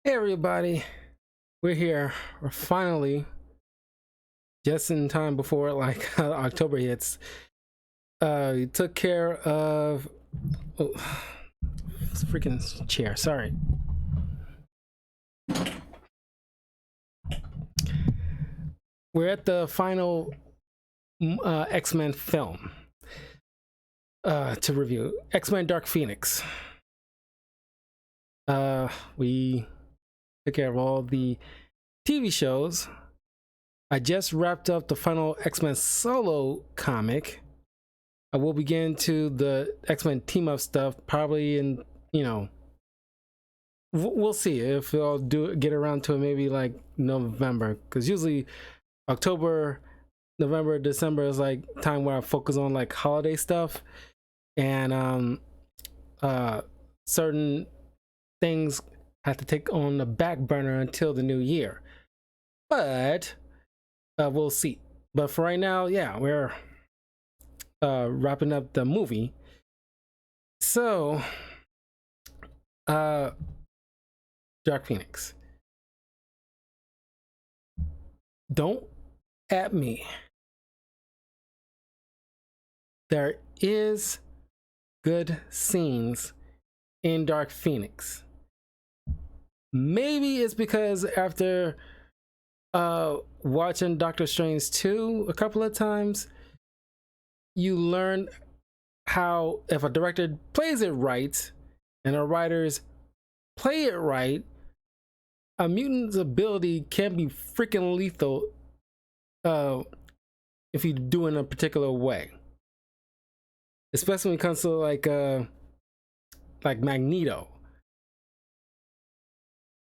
Hey everybody, we're here. We're finally just in time before October hits. We took care of it's a freaking chair. Sorry. We're at the final X-Men film to review. X-Men Dark Phoenix. We took care of all the TV shows. I just wrapped up the final X-Men solo comic. I will begin to the X-Men team up stuff probably in, we'll see if I'll get around to it maybe like November, because usually October, November, December is like time where I focus on like holiday stuff, and certain things have to take on the back burner until the new year. But we'll see. But for right now, yeah, we're wrapping up the movie. So Dark Phoenix, don't at me. There is good scenes in Dark Phoenix. Maybe it's because after watching Doctor Strange 2 a couple of times, you learn how if a director plays it right and the writers play it right, a mutant's ability can be freaking lethal if you do it in a particular way. Especially when it comes to like Magneto.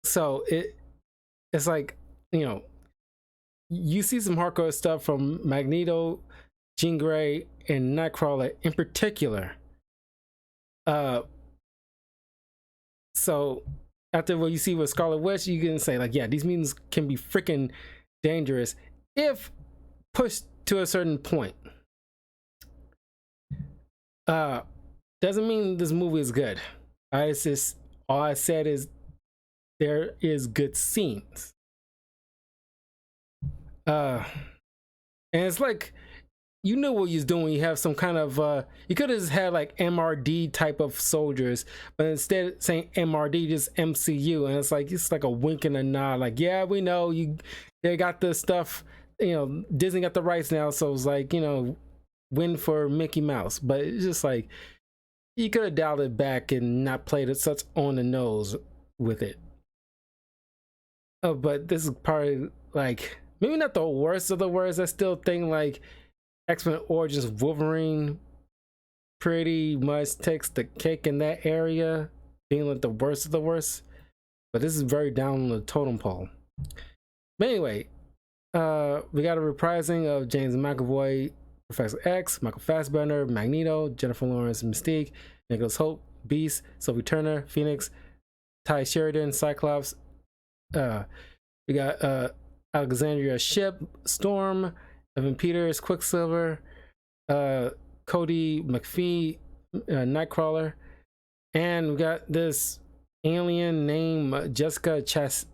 So it's like, you see some hardcore stuff from Magneto, Jean Grey, and Nightcrawler in particular. So after what you see with Scarlet Witch, you can say like, yeah, these mutants can be freaking dangerous if pushed to a certain point. Doesn't mean this movie is good. It's just, all I said is there is good scenes. And it's like, you know what you're doing. You have some kind of you could have just had like MRD type of soldiers, but instead of saying MRD, just MCU, and it's like a wink and a nod, like, yeah, we know they got the stuff, Disney got the rights now, so it's like, win for Mickey Mouse. But it's just like, you could have dialed it back and not played it such on the nose with it. But this is probably like maybe not the worst of the worst. I still think like X-Men Origins Wolverine pretty much takes the cake in that area, being like the worst of the worst. But this is very down on the totem pole. But anyway, we got a reprising of James McAvoy, Professor X, Michael Fassbender, Magneto, Jennifer Lawrence, Mystique, Nicholas Hoult, Beast, Sophie Turner, Phoenix, Ty Sheridan, Cyclops. We got Alexandria Ship, Storm, Evan Peters, Quicksilver, Cody McPhee, Nightcrawler, and we got this alien named Jessica Chastain,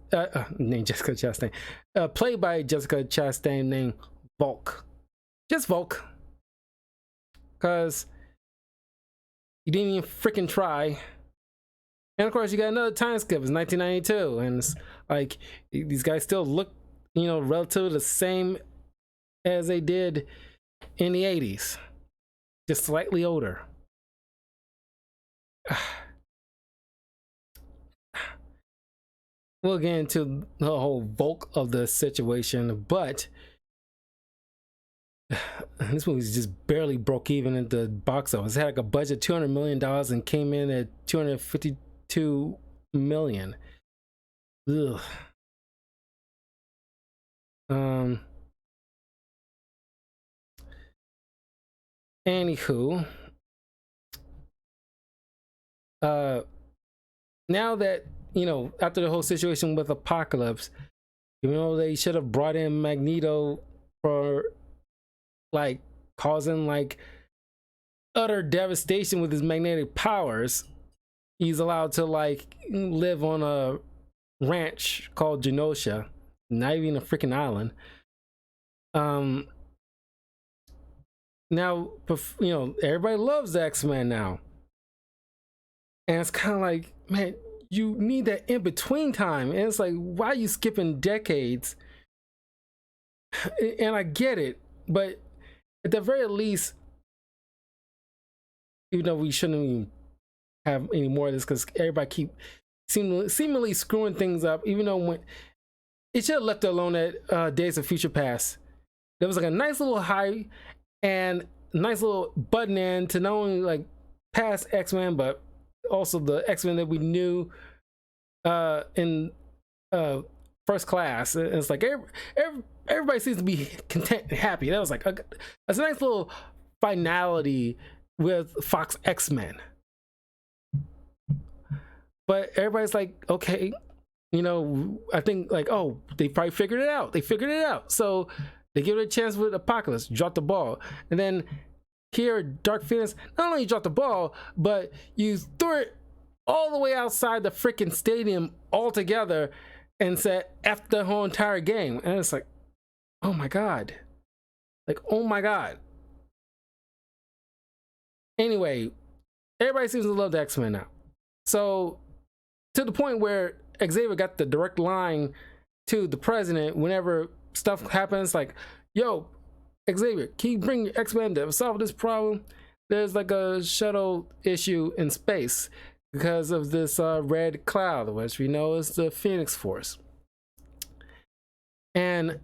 played by Jessica Chastain, named Volk. Just Volk, because you didn't even freaking try. And of course, you got another time skip. It's 1992, and it's like these guys still look, relatively the same as they did in the 80s, just slightly older. We'll get into the whole bulk of the situation, but this movie's just barely broke even at the box office. It had like a budget $200 million and came in at $252 million. Ugh. Anywho, now that, after the whole situation with Apocalypse, they should have brought in Magneto for like causing like utter devastation with his magnetic powers. He's allowed to like live on a ranch called Genosha, not even a freaking island. Now, you know, everybody loves the X-Men now, and it's kind of like, man, you need that in between time, and it's like, why are you skipping decades? And I get it, but at the very least, even though we shouldn't even have any more of this because everybody keep seemingly screwing things up, even though when it should have left it alone at Days of Future Past. There was like a nice little high and nice little button end to not only like past X-Men, but also the X-Men that we knew in First Class. And it's like everybody seems to be content and happy. That was like that's a nice little finality with Fox X-Men. But everybody's like, okay, you know, I think like, oh, they probably figured it out. They figured it out. So they give it a chance with Apocalypse, drop the ball. And then here, Dark Phoenix, not only dropped the ball, but you threw it all the way outside the freaking stadium altogether and said F the whole entire game. And it's like, oh my God. Like, oh my God. Anyway, everybody seems to love the X-Men now. So to the point where Xavier got the direct line to the president whenever stuff happens, like, yo, Xavier, can you bring your X-Men to solve this problem? There's like a shuttle issue in space because of this red cloud, which we know is the Phoenix Force. And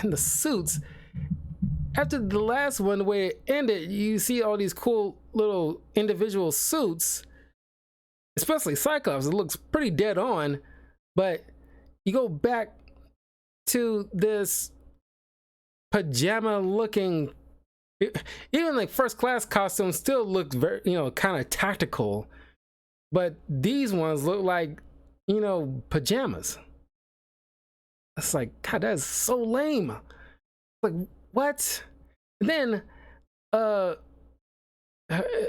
the suits, after the last one, the way it ended, you see all these cool little individual suits, especially Cyclops. It looks pretty dead on, but you go back to this pajama looking, even like First Class costumes still look very, you know, kind of tactical, but these ones look like, you know, pajamas. It's like, God, that is so lame. Like, what? And then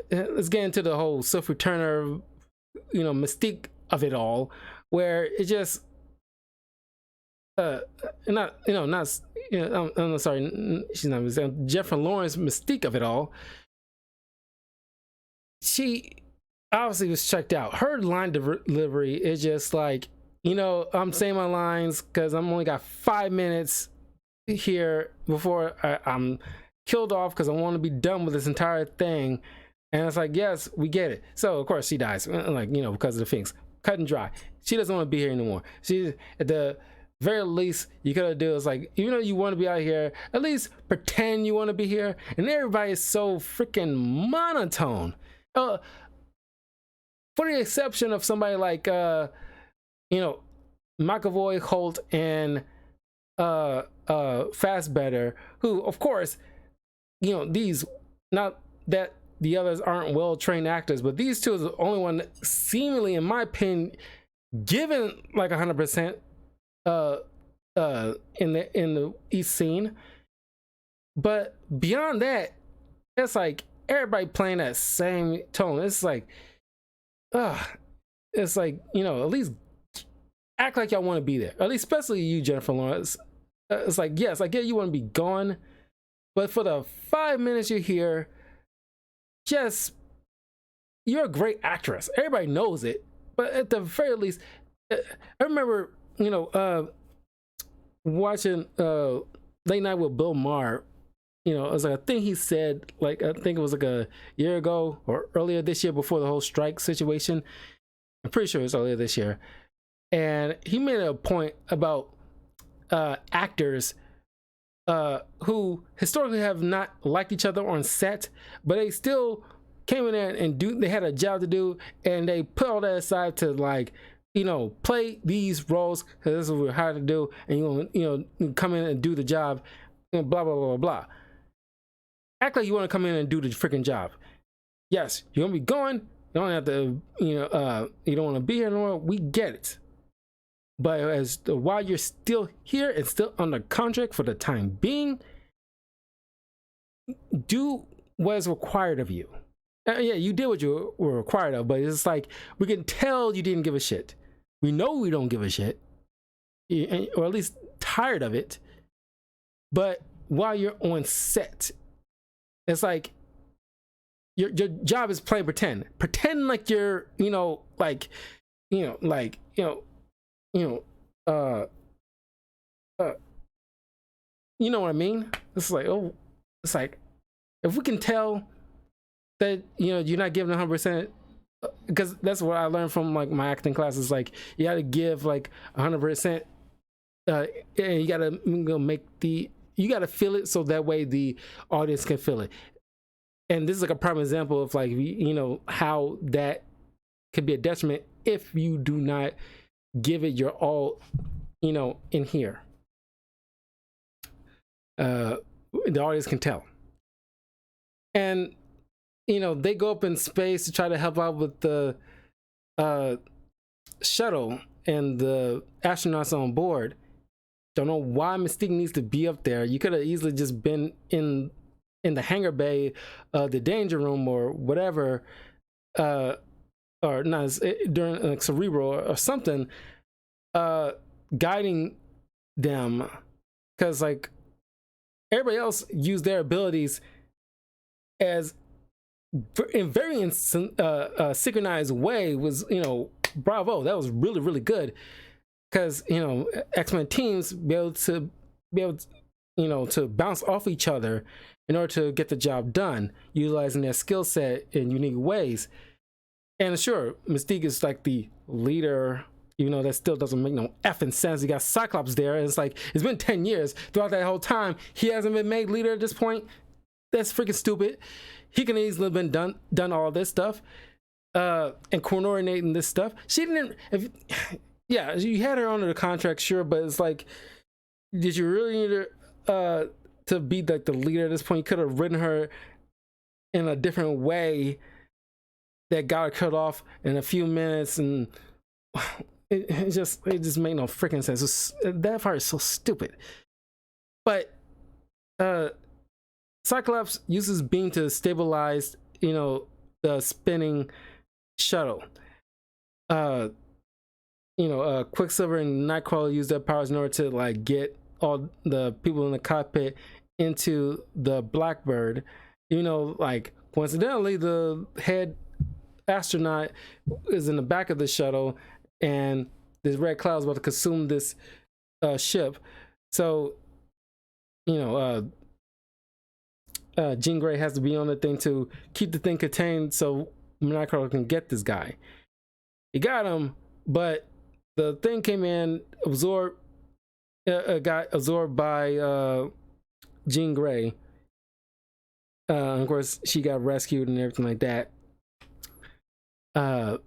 let's get into the whole Sophie Turner, you know, mystique of it all, where it just not, you know, not, you know, I'm sorry, she's not Jennifer Lawrence mystique of it all. She obviously was checked out. Her line delivery is just like, you know, I'm saying my lines because I'm only got 5 minutes here before I'm killed off because I want to be done with this entire thing. And it's like, yes, we get it. So of course she dies, like, you know, because of the Phoenix. Cut and dry. She doesn't want to be here anymore. She, at the very least, you gotta do is like, even though you want to be out here, at least pretend you want to be here. And everybody is so freaking monotone. For the exception of somebody like you know, McAvoy, Holt, and Fassbender, who, of course, you know, these, not that the others aren't well-trained actors, but these two are the only one that seemingly, in my opinion, given like 100% in the each scene. But beyond that, it's like everybody playing that same tone. It's like, it's like, you know, at least act like y'all want to be there. At least, especially you, Jennifer Lawrence. It's like, yes, I get you want to be gone, but for the 5 minutes you're here, just, you're a great actress. Everybody knows it, but at the very least, I remember, you know, watching Late Night with Bill Maher. You know, it was like a thing he said, like, I think it was like a year ago or earlier this year before the whole strike situation. I'm pretty sure it was earlier this year. And he made a point about actors who historically have not liked each other on set, but they still came in there and they had a job to do, and they put all that aside to, like, you know, play these roles because this is what we're hired to do, and you know, come in and do the job, and blah blah blah blah. Act like you want to come in and do the freaking job. Yes, you're gonna be going. You don't have to, you know, you don't want to be here anymore. We get it. But while you're still here and still under contract for the time being, do what is required of you. Yeah, you did what you were required of, but it's like, we can tell you didn't give a shit. We know we don't give a shit, or at least tired of it. But while you're on set, it's like your job is playing pretend. Pretend like you're, you know, like, you know, like, you know what I mean? It's like, oh, it's like, if we can tell that, you know, you're not giving 100%, because that's what I learned from like my acting classes. Like, you got to give like 100%, and you got to, you know, you got to feel it so that way the audience can feel it. And this is like a prime example of like, you know, how that could be a detriment if you do not give it your all, you know, in here. The audience can tell. And, you know, they go up in space to try to help out with the shuttle and the astronauts on board. Don't know why Mystique needs to be up there. You could have easily just been in the hangar bay, the danger room or whatever, or not during like Cerebral or something, guiding them, because like everybody else used their abilities as in very synchronized way. Was, you know, bravo, that was really, really good, because, you know, X-Men teams be able to, you know, to bounce off each other in order to get the job done, utilizing their skill set in unique ways. And sure, Mystique is like the leader, even though that still doesn't make no effing sense. You got Cyclops there, and it's like, it's been 10 years. Throughout that whole time, he hasn't been made leader at this point. That's freaking stupid. He can easily have been done all this stuff, and coordinating this stuff. She didn't, yeah, you had her under the contract, sure, but it's like, did you really need her to be like the leader at this point? You could have written her in a different way that got her cut off in a few minutes, and it just made no freaking sense. That part is so stupid. But Cyclops uses beam to stabilize, you know, the spinning shuttle. You know, Quicksilver and Nightcrawler use their powers in order to like get all the people in the cockpit into the Blackbird. You know, like coincidentally, the head astronaut is in the back of the shuttle, and this red cloud is about to consume this ship. So, you know, Jean Grey has to be on the thing to keep the thing contained so Nightcrawler can get this guy. He got him, but the thing came in, got absorbed by Jean Grey. Of course, she got rescued and everything like that. Thought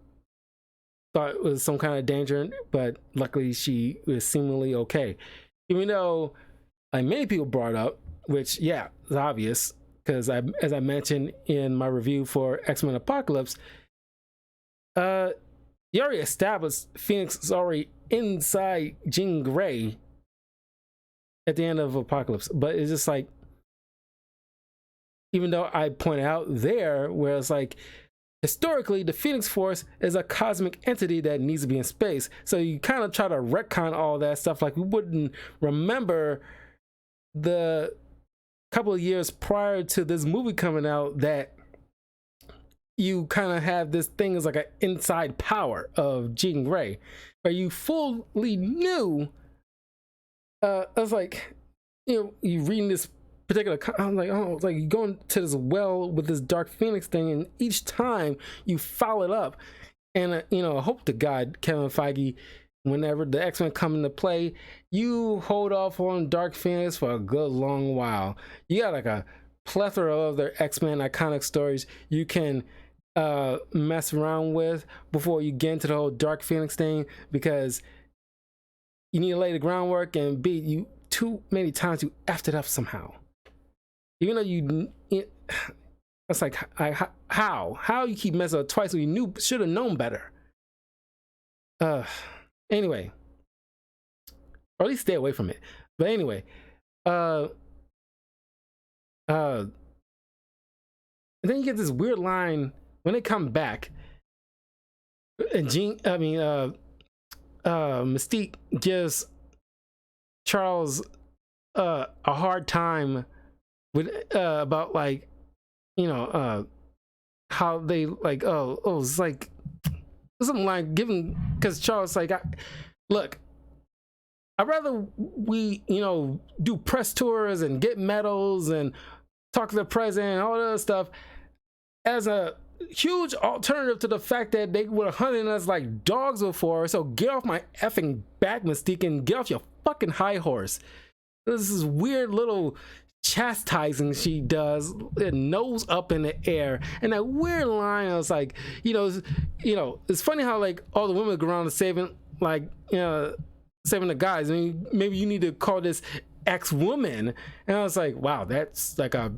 it was some kind of danger, but luckily she was seemingly okay. Even though, like many people brought up, which, yeah, it's obvious, because as I mentioned in my review for X-Men Apocalypse, you already established Phoenix is already inside Jean Grey at the end of Apocalypse. But it's just like, even though I pointed out there where it's like, historically, the Phoenix Force is a cosmic entity that needs to be in space. So you kind of try to retcon all that stuff. Like, we wouldn't remember the couple of years prior to this movie coming out that you kind of have this thing as like an inside power of Jean Grey, where you fully knew. I was like, you know, you reading this particular, I'm like, oh, it's like you going to this well with this Dark Phoenix thing, and each time you follow it up, and you know, I hope to God, Kevin Feige, whenever the X-Men come into play, you hold off on Dark Phoenix for a good long while. You got like a plethora of other X-Men iconic stories you can mess around with before you get into the whole Dark Phoenix thing, because you need to lay the groundwork, and B, you too many times you effed it up somehow. Even though it's like, how you keep messing up twice when you knew, should have known better. Anyway, or at least stay away from it. But anyway, and then you get this weird line when they come back, and Mystique gives Charles a hard time with about like, you know, how they like, it's like something like giving, because Charles like, look, I'd rather we, you know, do press tours and get medals and talk to the president and all that other stuff as a huge alternative to the fact that they were hunting us like dogs before. So get off my effing back, Mystique, and get off your fucking high horse. This is weird little chastising she does, nose up in the air, and that weird line. I was like, you know, it's funny how like all the women go around saving, like, you know, saving the guys. I mean, maybe you need to call this ex-woman. And I was like, wow, that's like a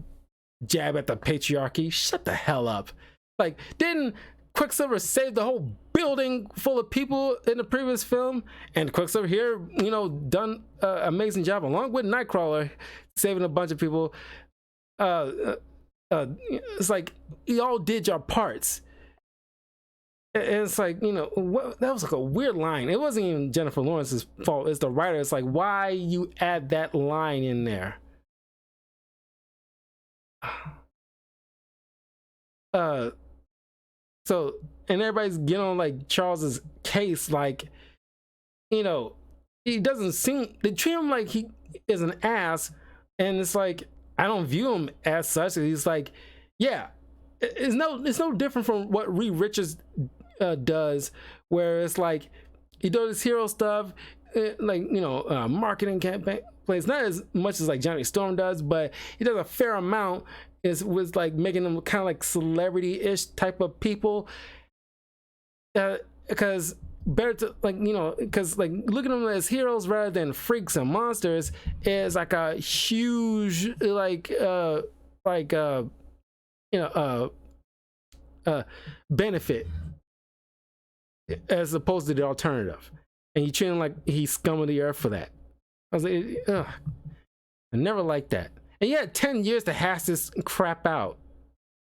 jab at the patriarchy. Shut the hell up. Like, didn't Quicksilver save the whole building full of people in the previous film? And Quicksilver here, you know, done an amazing job along with Nightcrawler, saving a bunch of people. It's like, y'all did your parts. And it's like, you know, that was like a weird line. It wasn't even Jennifer Lawrence's fault. It's the writer. It's like, why you add that line in there? So, and everybody's getting on like Charles's case, like, you know, he doesn't seem, they treat him like he is an ass, and it's like, I don't view him as such. He's like, yeah, it's no different from what Reed Richards does, where it's like he does his hero stuff, like, you know, marketing campaign plays, not as much as like Johnny Storm does, but he does a fair amount. Is was like making them kind of like celebrity-ish type of people, because better to, like, you know, because like looking at them as heroes rather than freaks and monsters is like a huge benefit as opposed to the alternative, and you treat him like he's scum of the earth for that. I was like, ugh, I never liked that. And you had 10 years to hash this crap out,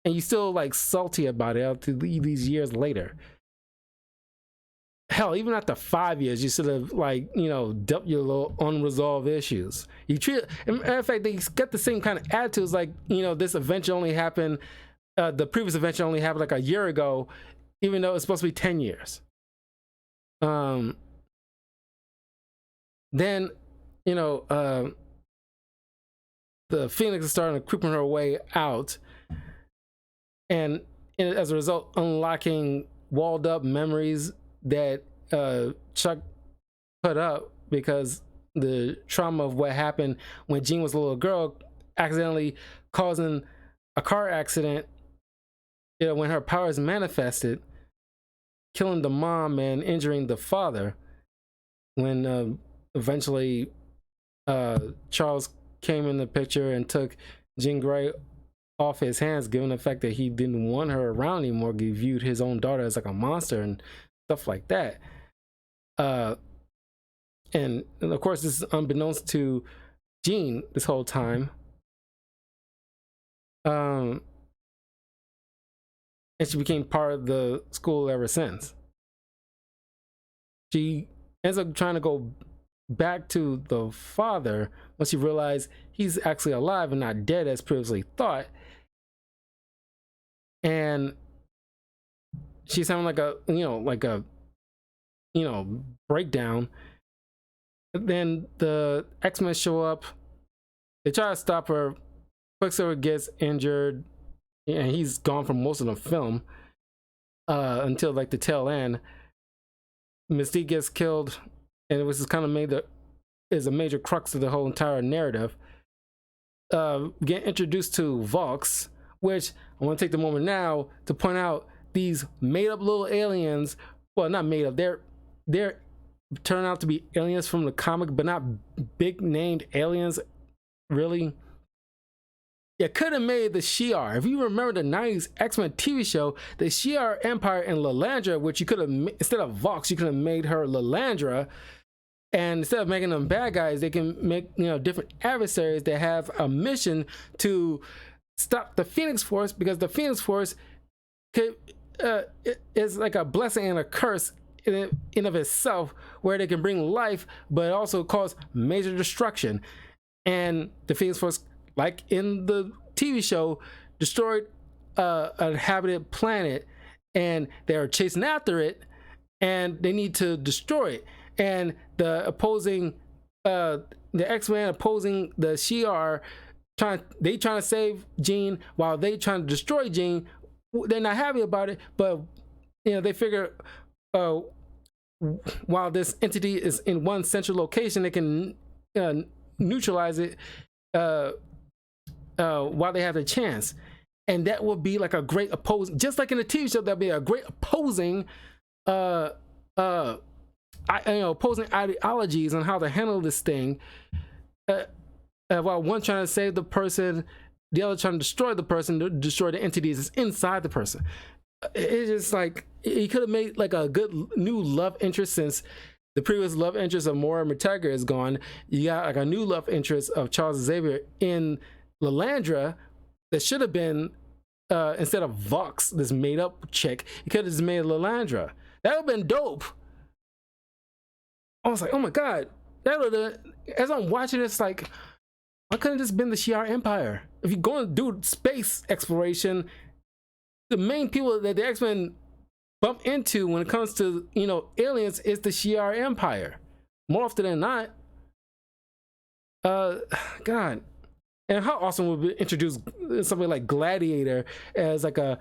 and you still like salty about it out to these years later. Hell, even after 5 years, you should have, like, you know, dealt your little unresolved issues. You treat, in fact, they got the same kind of attitudes, like, you know, this event only happened, the previous event only happened like a year ago, even though it's supposed to be 10 years. Then, you know, the Phoenix is starting to creeping her way out, and as a result, unlocking walled up memories that Chuck put up because the trauma of what happened when Jean was a little girl, accidentally causing a car accident, you know, when her powers manifested, killing the mom and injuring the father. When eventually Charles came in the picture and took Jean Grey off his hands, given the fact that he didn't want her around anymore. He viewed his own daughter as like a monster and stuff like that. And of course, this is unbeknownst to Jean this whole time. And she became part of the school ever since. She ends up trying to go back to the father once she realized he's actually alive and not dead as previously thought. And she's having like a breakdown. Then the X-Men show up. They try to stop her. Quicksilver gets injured, and he's gone for most of the film until like the tail end. Mystique gets killed, and it was just kind of is a major crux of the whole entire narrative. Get introduced to Vox, which I want to take the moment now to point out these made-up little aliens. Well, not made up. They're turn out to be aliens from the comic, but not big named aliens, really. You could have made the Shi'ar. If you remember the 90s X-Men TV show, the Shi'ar Empire and Lilandra, which you could have, instead of Vox, you could have made her Lilandra. And instead of making them bad guys, they can make, you know, different adversaries that have a mission to stop the Phoenix Force, because the Phoenix Force is like a blessing and a curse in of itself, where they can bring life, but also cause major destruction. And the Phoenix Force, like in the TV show, destroyed a inhabited planet, and they're chasing after it, and they need to destroy it. And the opposing, the X-Men opposing the Shi'ar, trying to save Jean while they trying to destroy Jean. They're not happy about it, but they figure while this entity is in one central location, they can neutralize it while they have the chance. And that would be like a great opposing, just like in the TV show, that'd be a great opposing opposing ideologies on how to handle this thing, while one trying to save the person, the other trying to destroy the person, to destroy the entities that's inside the person. It's just like, he could have made like a good new love interest, since the previous love interest of Moira McTaggart is gone. You got like a new love interest of Charles Xavier in Lilandra that should have been, instead of Vox, this made up chick, he could have just made Lilandra. That would have been dope. I was like, oh my god, that would have, as I'm watching this, like, why couldn't it just been the Shi'ar Empire? If you're going to do space exploration, the main people that the X-Men bump into when it comes to, aliens is the Shi'ar Empire. More often than not. God. And how awesome would it introduce something like Gladiator as like a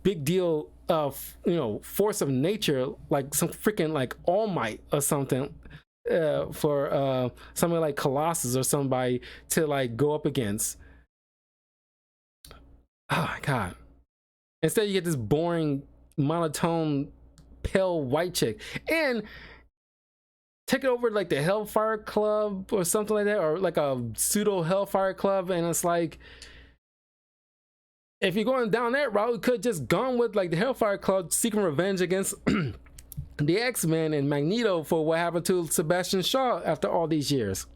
big deal of, force of nature, like some freaking like All Might or something, for something like Colossus or somebody to like go up against. Oh my god. Instead you get this boring, monotone, pale white chick, and take it over like the Hellfire Club or something like that, or like a pseudo Hellfire Club, and it's like, if you're going down that route, you could just gone with like the Hellfire Club seeking revenge against the X-Men and Magneto for what happened to Sebastian Shaw after all these years.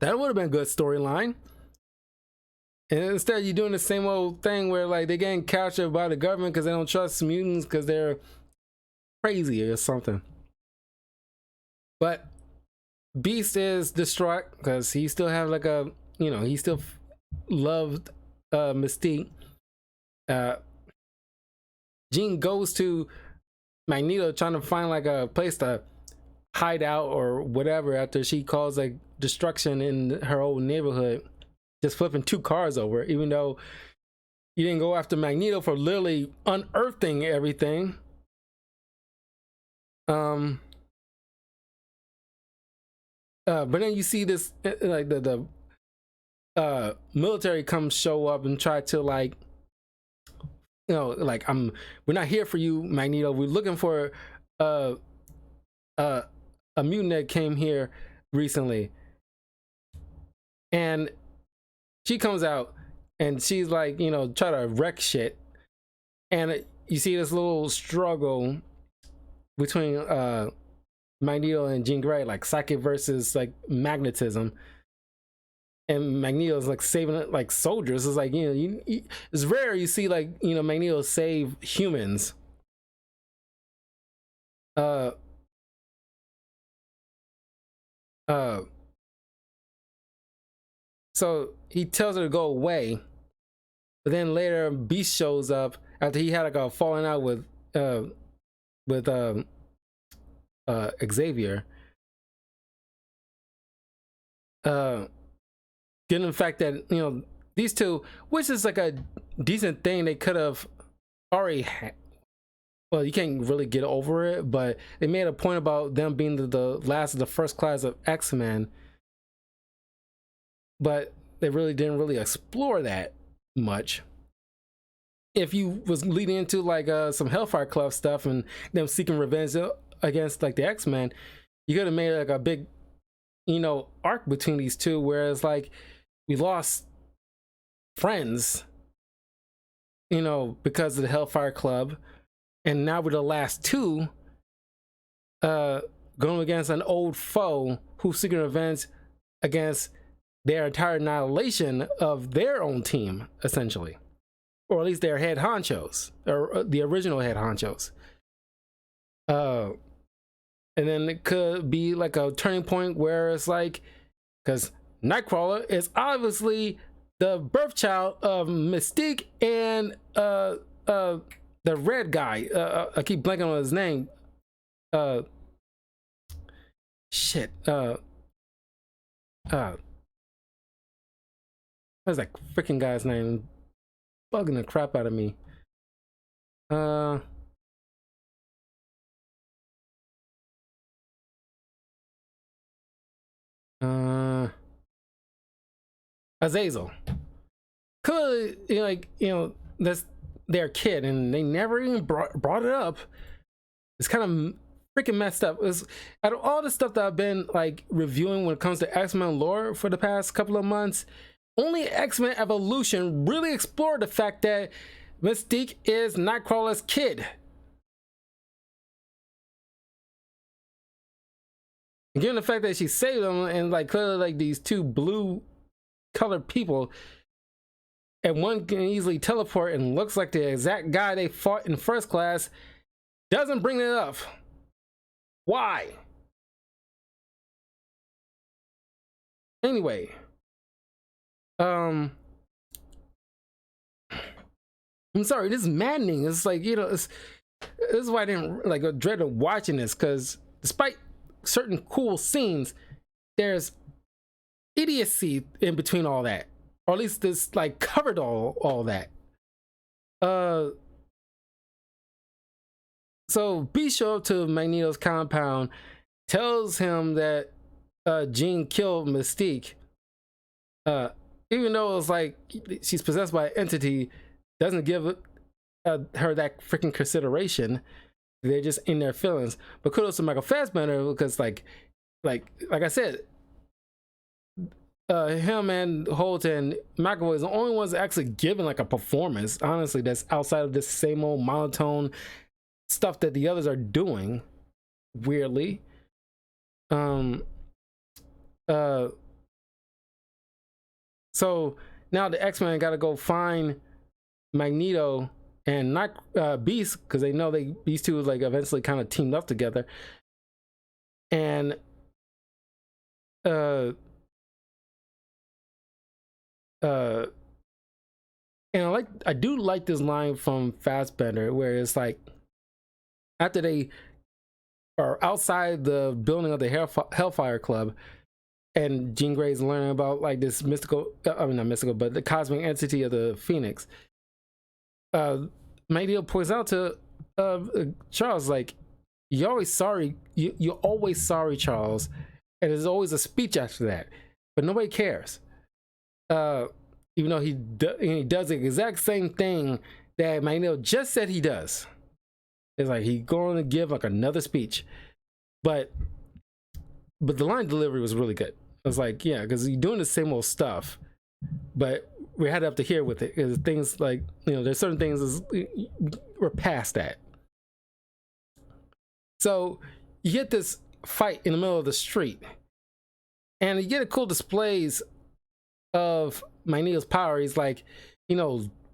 That would have been a good storyline. And instead, you're doing the same old thing where like they're getting captured by the government because they don't trust mutants because they're crazy or something. But Beast is distraught because he still have like a, he still loved Mystique. Jean goes to Magneto trying to find like a place to hide out or whatever after she caused like destruction in her old neighborhood, just flipping 2 cars over, even though you didn't go after Magneto for literally unearthing everything. But then you see this, like the military come show up and try to like, like, we're not here for you, Magneto. We're looking for a mutant that came here recently. And she comes out and she's like, try to wreck shit. And you see this little struggle between Magneto and Jean Grey, like psychic versus like magnetism. And Magneto's like saving it like soldiers. It's like, it's rare you see like, Magneto save humans. So he tells her to go away, but then later Beast shows up after he had like a falling out with Xavier. Given the fact that these two, which is like a decent thing, they could have already had. Well, you can't really get over it, but they made a point about them being the last of the first class of X-Men, but they really didn't really explore that much. If you was leading into like some Hellfire Club stuff and them seeking revenge against like the X-Men, you could have made like a big arc between these two, whereas like we lost friends because of the Hellfire Club, and now we're the last two going against an old foe who's seeking revenge against their entire annihilation of their own team, essentially. or at least their head honchos, or the original head honchos. And then it could be like a turning point where it's like, because Nightcrawler is obviously the birth child of Mystique and the red guy. I keep blanking on his name. Shit. What's that freaking guy's name? Bugging the crap out of me. Azazel. Clearly, that's their kid, and they never even brought it up. It's kind of freaking messed up. It's, out of all the stuff that I've been like reviewing when it comes to X-Men lore for the past couple of months, only X-Men Evolution really explored the fact that Mystique is Nightcrawler's kid. And given the fact that she saved them, and like clearly like these two blue colored people, and one can easily teleport and looks like the exact guy they fought in First Class, doesn't bring it up. Why? Anyway, I'm sorry, this is maddening. It's like, this is why I didn't like dread of watching this, because despite certain cool scenes, there's idiocy in between all that, or at least this like covered all that. So Beast shows up to Magneto's compound, tells him that Jean killed Mystique, even though it's like she's possessed by an entity, doesn't give her that freaking consideration. They're just in their feelings. But kudos to Michael Fassbender, because like I said, him and Holt and McAvoy is the only ones actually giving like a performance, honestly, that's outside of this same old monotone stuff that the others are doing, weirdly. So now the X-Men gotta go find Magneto and Beast, because they know these two like eventually kind of teamed up together. And and I do like this line from Fassbender, where it's like, after they are outside the building of the Hellfire Club, and Jean Grey's learning about like this mystical, I mean not mystical, but the cosmic entity of the Phoenix. Magneto points out to Charles, like, you're always sorry, you're always sorry, Charles, and there's always a speech after that, but nobody cares. Even though he does the exact same thing that Magneto just said he does. It's like he's going to give like another speech, but the line delivery was really good. I was like, yeah, because he's doing the same old stuff, but we had up to here with it. Because things like, there's certain things we're past that. So you get this fight in the middle of the street, and you get a cool displays of Magneto's power. He's like,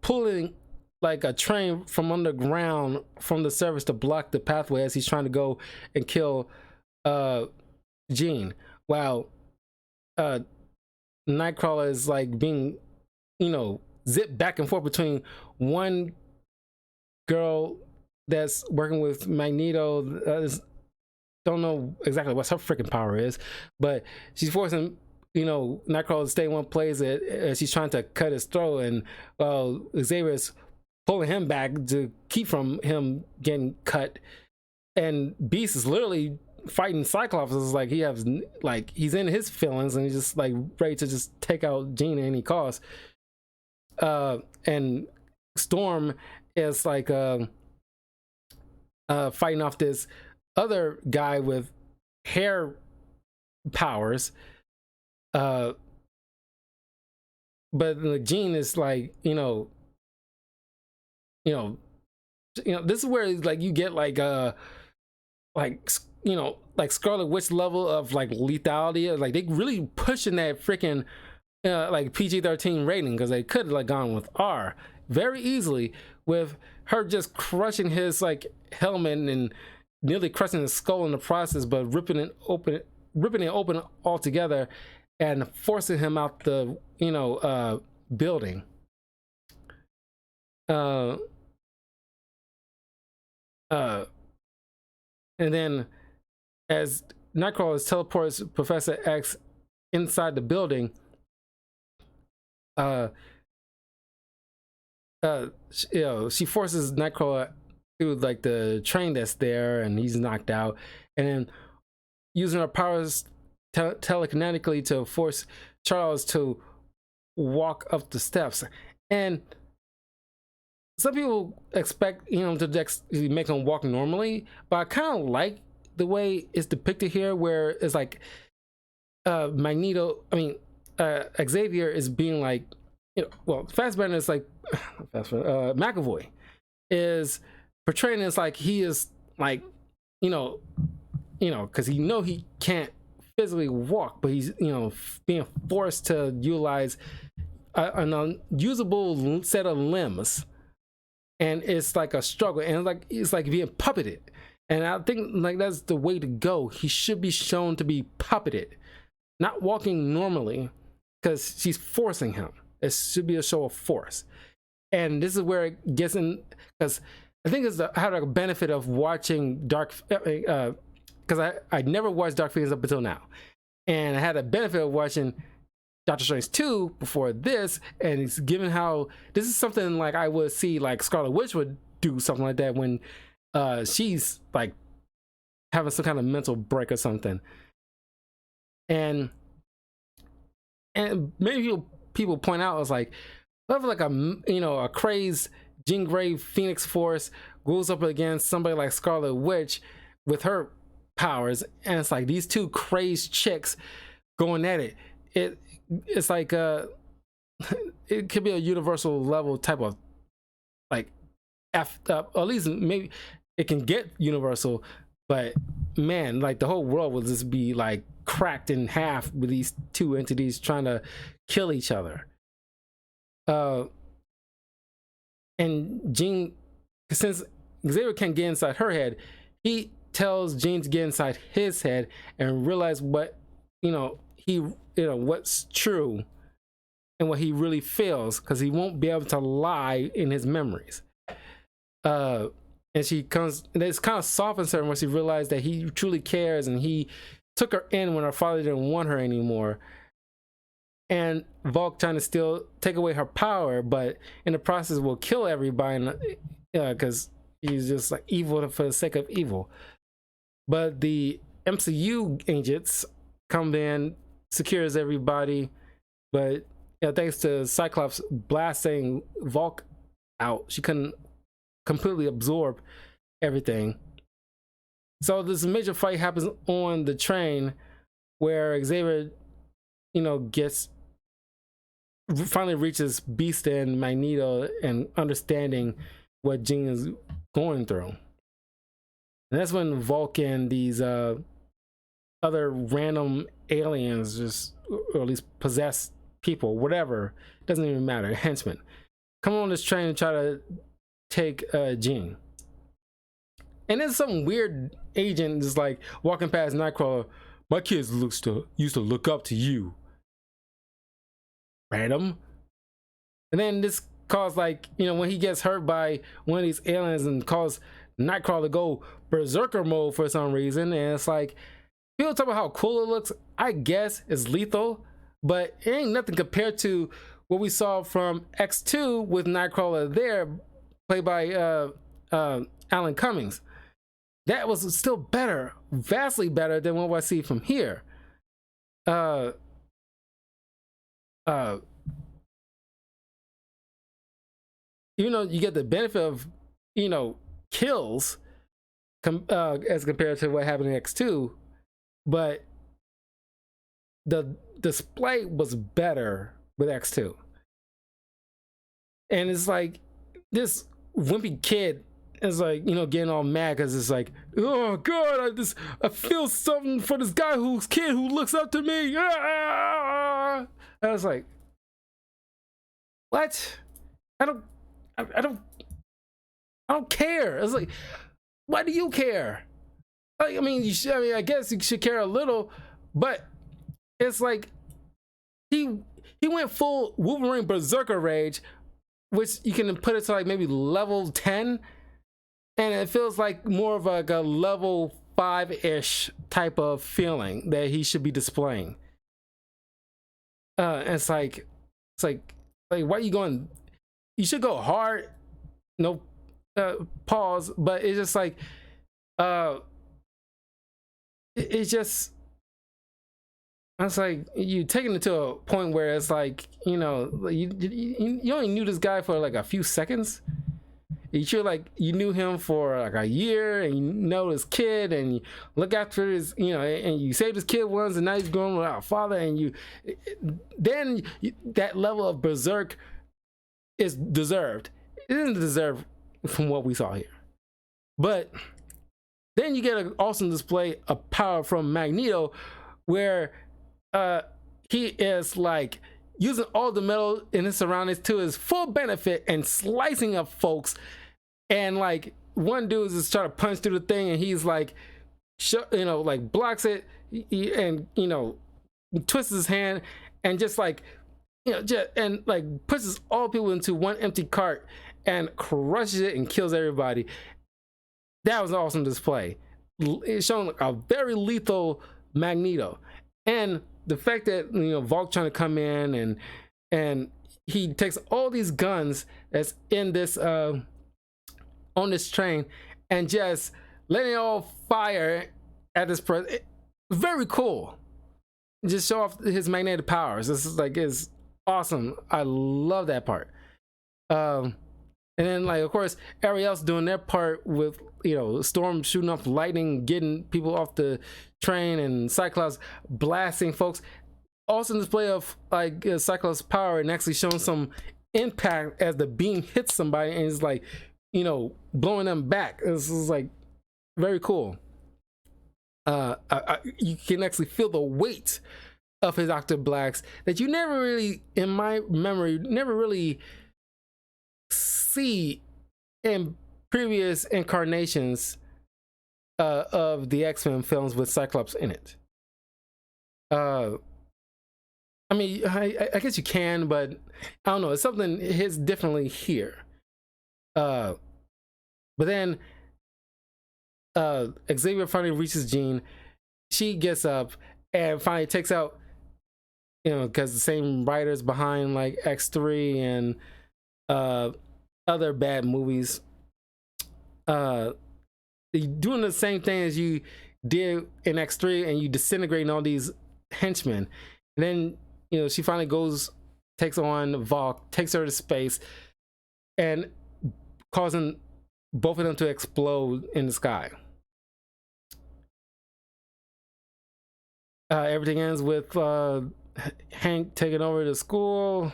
pulling like a train from underground from the surface to block the pathway as he's trying to go and kill Jean, while Nightcrawler is like being zipped back and forth between one girl that's working with Magneto, don't know exactly what her freaking power is, but she's forcing Nightcrawler to stay in one place as she's trying to cut his throat, and Xavier's pulling him back to keep from him getting cut, and Beast is literally fighting Cyclops. Is like he's in his feelings, and he's just like ready to just take out Jean at any cost. And Storm is like fighting off this other guy with hair powers, but Jean is like, this is where like you get like Scarlet Witch level of like lethality. Like they really pushing that freaking like PG-13 rating, because they could have like gone with R very easily with her just crushing his like helmet and nearly crushing his skull in the process, but ripping it open altogether and forcing him out the building. And then as Nightcrawler teleports Professor X inside the building, she forces Nightcrawler through like the train that's there, and he's knocked out. And then using her powers telekinetically to force Charles to walk up the steps. And some people expect to make him walk normally, but I kind of like the way it's depicted here, where it's like Xavier is being like, Fassbender is like, McAvoy is portraying it as like he is like, because he can't physically walk, but he's being forced to utilize an unusable set of limbs, and it's like a struggle, and it's like being puppeted. And I think like that's the way to go. He should be shown to be puppeted, not walking normally, because she's forcing him. It should be a show of force. And this is where it gets in, because I think I had a benefit of watching because I never watched Dark Phoenix up until now, and I had a benefit of watching Doctor Strange 2 before this, and it's given how this is something like I would see like Scarlet Witch would do something like that when she's like having some kind of mental break or something. And maybe people point out, it's like, whatever, like a crazed Jean Grey Phoenix Force goes up against somebody like Scarlet Witch with her powers, and it's like these two crazed chicks going at it. It's like it could be a universal level type of like effed up, or at least maybe it can get universal, but man, like the whole world will just be like cracked in half with these two entities trying to kill each other. And Jean, since Xavier can't get inside her head, he tells Jean to get inside his head and realize what what's true and what he really feels, because he won't be able to lie in his memories. And she comes, and this kind of softens her when she realized that he truly cares, and he took her in when her father didn't want her anymore. And Volk trying to still take away her power, but in the process will kill everybody, because he's just like evil for the sake of evil. But the MCU agents come in, secures everybody, but thanks to Cyclops blasting Volk out, she couldn't completely absorb everything. So this major fight happens on the train, where Xavier, finally reaches Beast and Magneto and understanding what Jean is going through. And that's when Volk and these other random aliens, just, or at least possessed people, whatever, doesn't even matter, henchmen, come on this train and try to take Jean. And then some weird agent is like walking past Nightcrawler, my kids used to look up to you. Random. And then this caused, like, when he gets hurt by one of these aliens and cause Nightcrawler to go berserker mode for some reason. And it's like, people talk about how cool it looks. I guess it's lethal, but it ain't nothing compared to what we saw from X2 with Nightcrawler there, played by Alan Cummings. That was still better, vastly better than what I see from here. Even though you get the benefit of, kills as compared to what happened in X2, but the display was better with X2. And it's like this wimpy kid is like, getting all mad because it's like, oh god, I feel something for this guy who looks up to me. I was like, what? I don't care. It's like, why do you care? Like, I mean, I guess you should care a little, but it's like he went full Wolverine Berserker rage, which you can put it to like maybe level 10, and it feels like more of like a level 5-ish type of feeling that he should be displaying. And it's like why are you going? You should go hard, no pause, but it's just like it's just, it's like you taking it to a point where it's like, you know, you only knew this guy for like a few seconds. You feel like you knew him for like a year, and you know his kid, and you look after his, you know, and you saved his kid once, and now he's growing without a father, and that level of berserk is deserved. It isn't deserved from what we saw here, but then you get an awesome display of power from Magneto, where he is like using all the metal in his surroundings to his full benefit and slicing up folks. And like one dude is just trying to punch through the thing, and he's like, you know, like blocks it, and you know, twists his hand, and just like, you know, and like pushes all people into one empty cart and crushes it and kills everybody. That was an awesome display. It's showing a very lethal Magneto, and the fact that, you know, Volk trying to come in and he takes all these guns that's in this on this train and just letting it all fire at this very cool. Just show off his magnetic powers. This is like, is awesome. I love that part. And then, like, of course, Ariel's doing their part with, you know, Storm shooting off lightning, getting people off the train, and Cyclops blasting folks. Awesome display of like Cyclops' power, and actually showing some impact as the beam hits somebody, and it's like, you know, blowing them back. This is like very cool. You can actually feel the weight of his Octoblacks that you never really, in my memory, never really see in previous incarnations of the X-Men films with Cyclops in it. I mean, I guess you can, but I don't know. It's something hits differently here. But then Xavier finally reaches Jean. She gets up and finally takes out, you know, because the same writers behind like X3 and other bad movies, doing the same thing as you did in X3, and you disintegrating all these henchmen. And then, you know, she finally goes, takes on Volk, takes her to space, and causing both of them to explode in the sky. Everything ends with Hank taking over the school.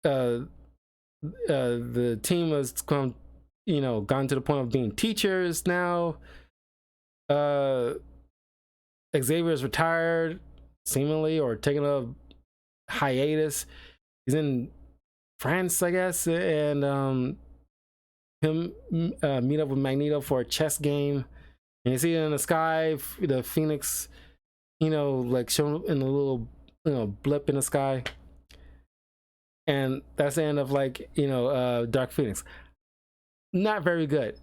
The team has come, you know, gotten to the point of being teachers now. Xavier's retired, seemingly, or taking a hiatus. He's in France, I guess, and him meet up with Magneto for a chess game, and you see it in the sky, the Phoenix, you know, like shown in a little, you know, blip in the sky. And that's the end of, like, you know, Dark Phoenix. Not very good,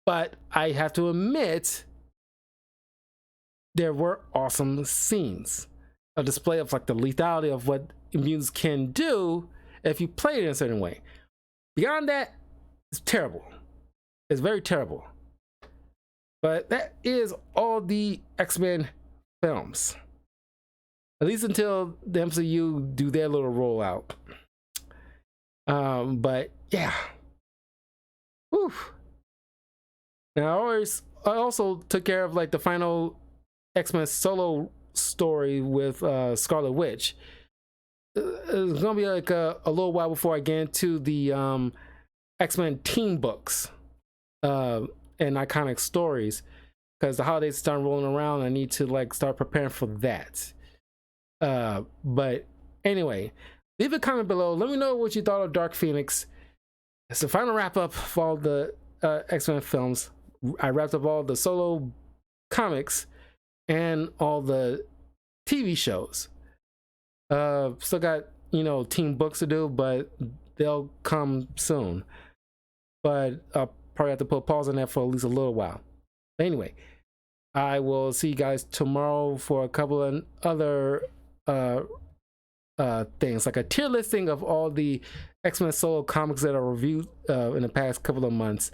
but I have to admit there were awesome scenes, a display of like the lethality of what mutants can do if you play it in a certain way. Beyond that, it's terrible. It's very terrible. But that is all the X-Men films, at least until the MCU do their little rollout. But yeah. Whew. Now I also took care of like the final X-Men solo story with Scarlet Witch. It's gonna be like a little while before I get into the X-Men team books and iconic stories, because the holidays start rolling around. I need to like start preparing for that. But anyway, leave a comment below. Let me know what you thought of Dark Phoenix. it's the final wrap up for all the X-Men films. I wrapped up all the solo comics and all the TV shows. Still got, you know, team books to do, but they'll come soon. But I'll probably have to put pause on that for at least a little while. Anyway, I will see you guys tomorrow for a couple of other things, like a tier listing of all the X-Men solo comics that are reviewed in the past couple of months,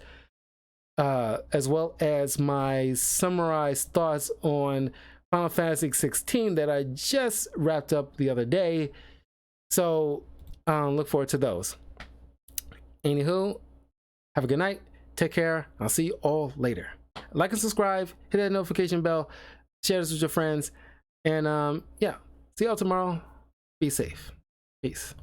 as well as my summarized thoughts on Final Fantasy 16 that I just wrapped up the other day. So look forward to those. Anywho, have a good night. Take care. I'll see you all later. Like and subscribe. Hit that notification bell. Share this with your friends. And yeah, see y'all tomorrow. Be safe. Peace.